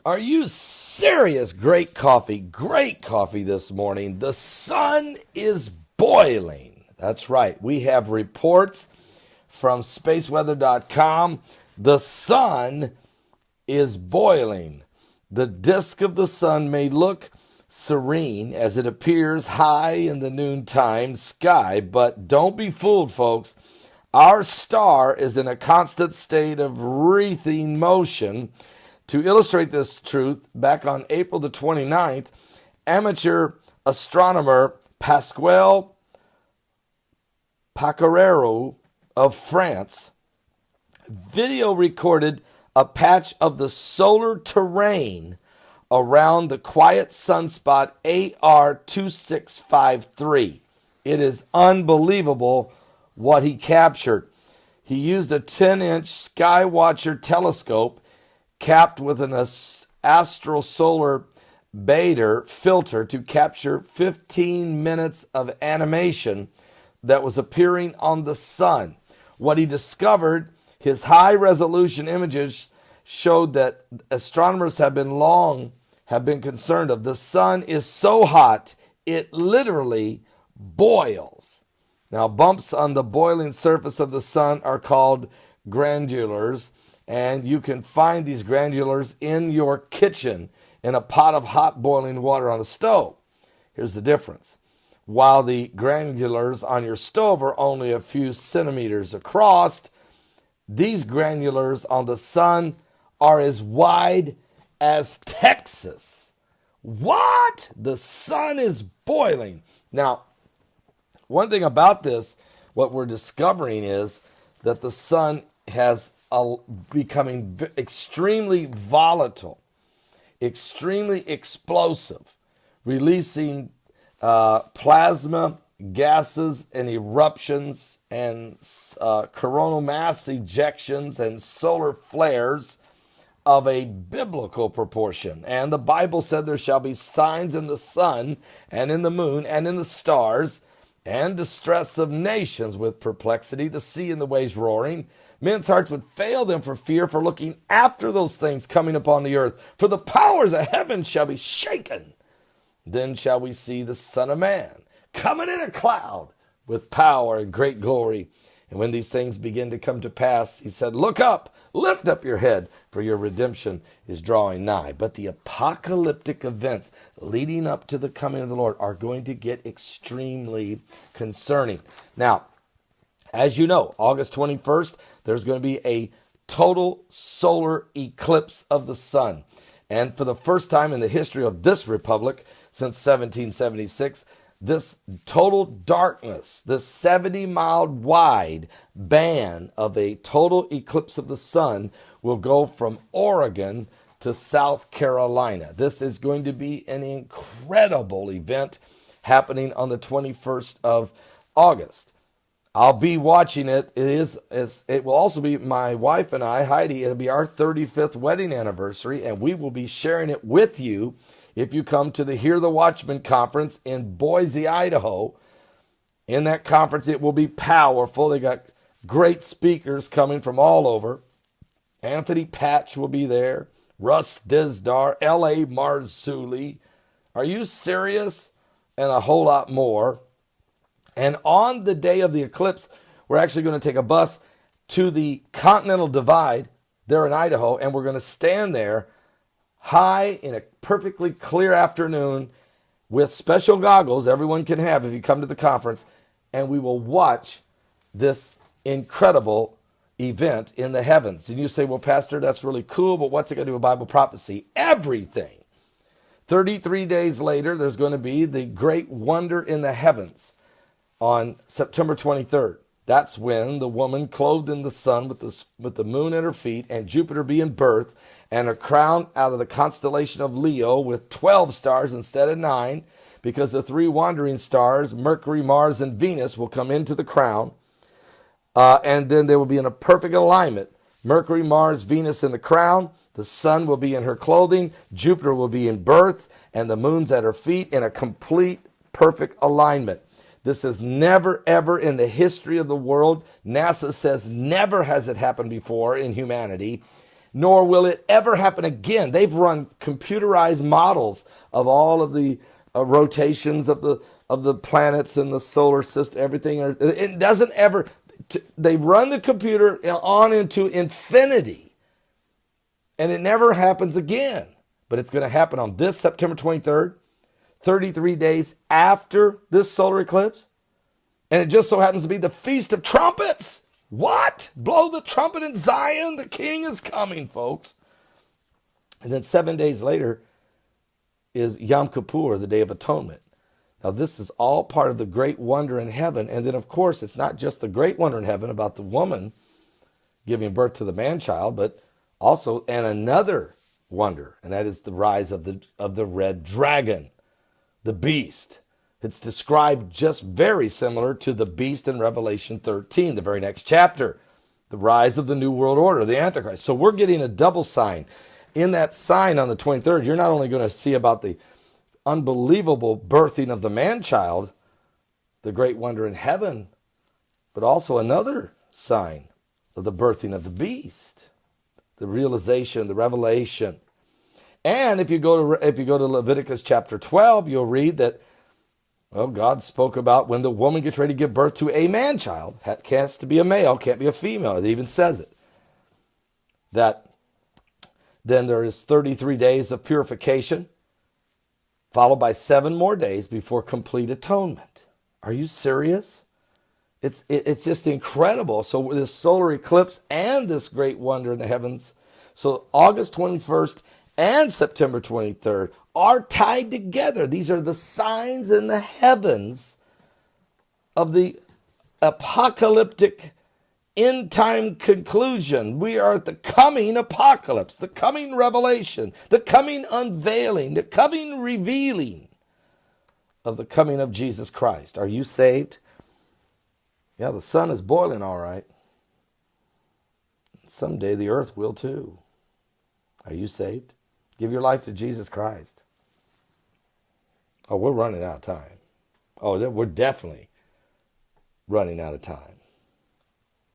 Are you serious? Great coffee this morning. The sun is boiling. That's right. We have reports from spaceweather.com. The sun is boiling. The disk of the sun may look serene as it appears high in the noontime sky, but don't be fooled, folks. Our star is in a constant state of wreathing motion. To illustrate this truth, back on April the 29th, amateur astronomer Pasquale Pacarero of France video recorded a patch of the solar terrain around the quiet sunspot AR2653. It is unbelievable what he captured. He used a 10-inch Skywatcher telescope capped with an astral-solar Bader filter to capture 15 minutes of animation that was appearing on the sun. What he discovered, his high-resolution images showed that astronomers have been concerned of. The sun is so hot, it literally boils. Now, bumps on the boiling surface of the sun are called granulars, and you can find these granulars in your kitchen in a pot of hot boiling water on a stove. Here's the difference. While the granulars on your stove are only a few centimeters across, these granulars on the sun are as wide as Texas. What? The sun is boiling. Now, one thing about this, what we're discovering is that the sun has becoming extremely volatile, extremely explosive, releasing plasma gases and eruptions and coronal mass ejections and solar flares of a biblical proportion. And the Bible said there shall be signs in the sun and in the moon and in the stars, and distress of nations with perplexity, the sea and the waves roaring. Men's hearts would fail them for fear, for looking after those things coming upon the earth. For the powers of heaven shall be shaken. Then shall we see the Son of Man coming in a cloud with power and great glory. And when these things begin to come to pass, he said, look up, lift up your head, for your redemption is drawing nigh. But the apocalyptic events leading up to the coming of the Lord are going to get extremely concerning. Now, as you know, August 21st, there's going to be a total solar eclipse of the sun. And for the first time in the history of this republic, since 1776, this total darkness, this 70-mile wide band of a total eclipse of the sun will go from Oregon to South Carolina. This is going to be an incredible event happening on the 21st of August. I'll be watching it. It will also be my wife and I, Heidi, it'll be our 35th wedding anniversary, and we will be sharing it with you if you come to the Hear the Watchman conference in Boise, Idaho. In that conference, it will be powerful. They got great speakers coming from all over. Anthony Patch will be there. Russ Dizdar, L.A. Marzulli. Are you serious? And a whole lot more. And on the day of the eclipse, we're actually going to take a bus to the Continental Divide there in Idaho, and we're going to stand there high in a perfectly clear afternoon with special goggles everyone can have if you come to the conference, and we will watch this incredible event in the heavens. And you say, well, Pastor, that's really cool, but what's it going to do with Bible prophecy? Everything. 33 days later, there's going to be the great wonder in the heavens on September 23rd. That's when the woman clothed in the sun with the moon at her feet and Jupiter being birthed and a crown out of the constellation of Leo with 12 stars instead of 9, because the 3 wandering stars, Mercury, Mars, and Venus, will come into the crown. And then they will be in a perfect alignment. Mercury, Mars, Venus in the crown. The sun will be in her clothing. Jupiter will be in birth. And the moon's at her feet in a complete, perfect alignment. This has never, ever in the history of the world, NASA says never has it happened before in humanity. nor will it ever happen again. They've run computerized models of all of the rotations of the planets and the solar system, everything. It doesn't ever. They run the computer on into infinity, and it never happens again. But it's going to happen on this September 23rd, 33 days after this solar eclipse. And it just so happens to be the Feast of Trumpets. What? Blow the trumpet in Zion. The king is coming, folks. And then 7 days later is Yom Kippur, the Day of Atonement. Now, this is all part of the great wonder in heaven. And then, of course, it's not just the great wonder in heaven about the woman giving birth to the man-child, but also another wonder, and that is the rise of the red dragon, the beast. It's described just very similar to the beast in Revelation 13, the very next chapter, the rise of the New World Order, the Antichrist. So we're getting a double sign. In that sign on the 23rd, you're not only going to see about the unbelievable birthing of the man-child, the great wonder in heaven, but also another sign of the birthing of the beast, the realization, the revelation. And if you go to Leviticus chapter 12, you'll read that, well, God spoke about when the woman gets ready to give birth to a man-child, has to be a male, can't be a female. It even says it. That then there is 33 days of purification, followed by 7 more days before complete atonement. Are you serious? It's just incredible. So this solar eclipse and this great wonder in the heavens. So August 21st and September 23rd are tied together. These are the signs in the heavens of the apocalyptic end time conclusion. We are at the coming apocalypse, the coming revelation, the coming unveiling, the coming revealing of the coming of Jesus Christ. Are you saved? Yeah, the sun is boiling all right. Someday the earth will too. Are you saved? Give your life to Jesus Christ. Oh, we're running out of time. Oh, we're definitely running out of time.